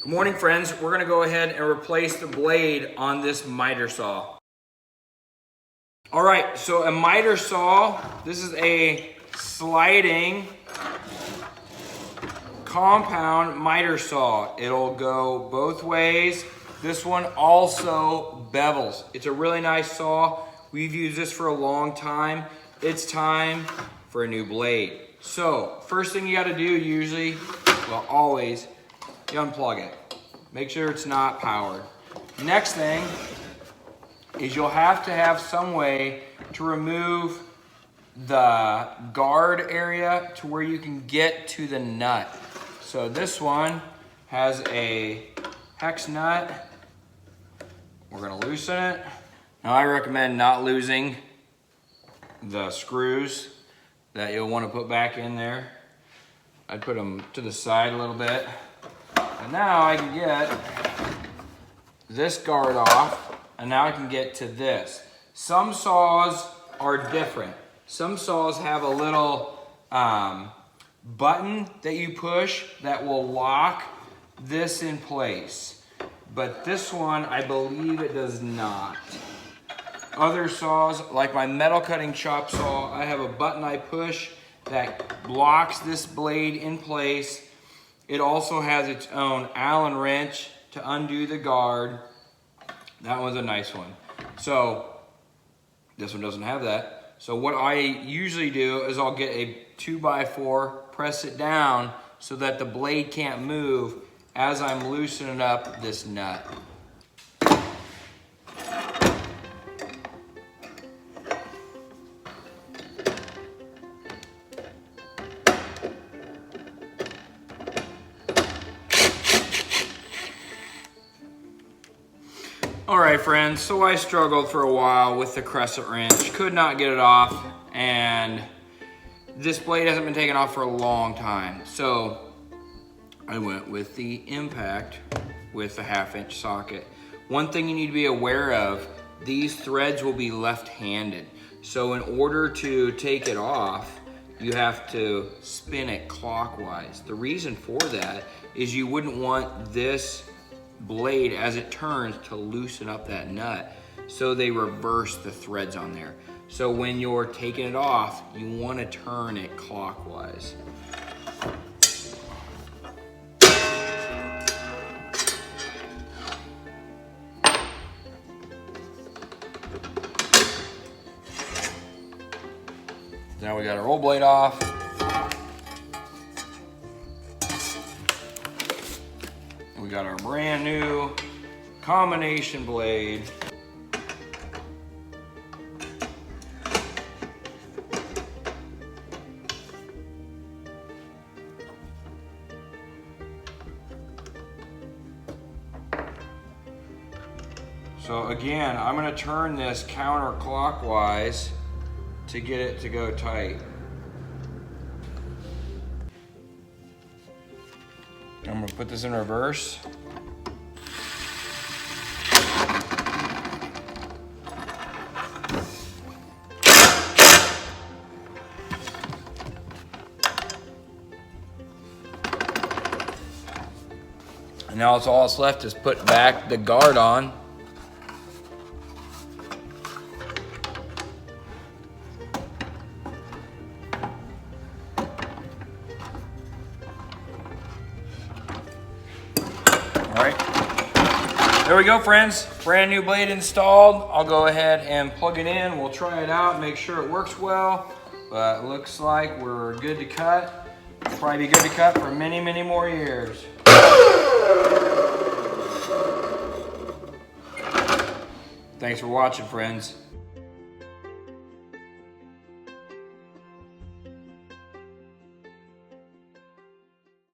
Good morning, friends. We're gonna go ahead and replace the blade on this miter saw. All right, so a miter saw, this is a sliding compound miter saw. It'll go both ways. This one also bevels. It's a really nice saw. We've used this for a long time. It's time for a new blade. So first thing you gotta do usually, well always, you unplug it. Make sure it's not powered. Next thing is you'll have to have some way to remove the guard area to where you can get to the nut. So this one has a hex nut. We're gonna loosen it. Now I recommend not losing the screws that you'll want to put back in there. I'd put them to the side a little bit. And now I can get this guard off, and now I can get to this. Some saws are different. Some saws have a little button that you push that will lock this in place. But this one, I believe it does not. Other saws, like my metal cutting chop saw, I have a button I push that locks this blade in place. It also has its own Allen wrench to undo the guard. That one's a nice one. So this one doesn't have that. So what I usually do is I'll get a 2x4, press it down so that the blade can't move as I'm loosening up this nut. All right, friends, so I struggled for a while with the crescent wrench, could not get it off, and this blade hasn't been taken off for a long time. So I went with the impact with the 1/2" socket. One thing you need to be aware of, these threads will be left-handed. So in order to take it off, you have to spin it clockwise. The reason for that is you wouldn't want this blade as it turns to loosen up that nut, so they reverse the threads on there. So when you're taking it off, you want to turn it clockwise. Now we got our old blade off. We got our brand new combination blade. So again, I'm gonna turn this counterclockwise to get it to go tight. I'm gonna put this in reverse. And now it's all that's left is put back the guard on. All right, there we go, friends. Brand new blade installed. I'll go ahead and plug it in. We'll try it out, make sure it works well. But it looks like we're good to cut. It'll probably be good to cut for many, many more years. Thanks for watching, friends.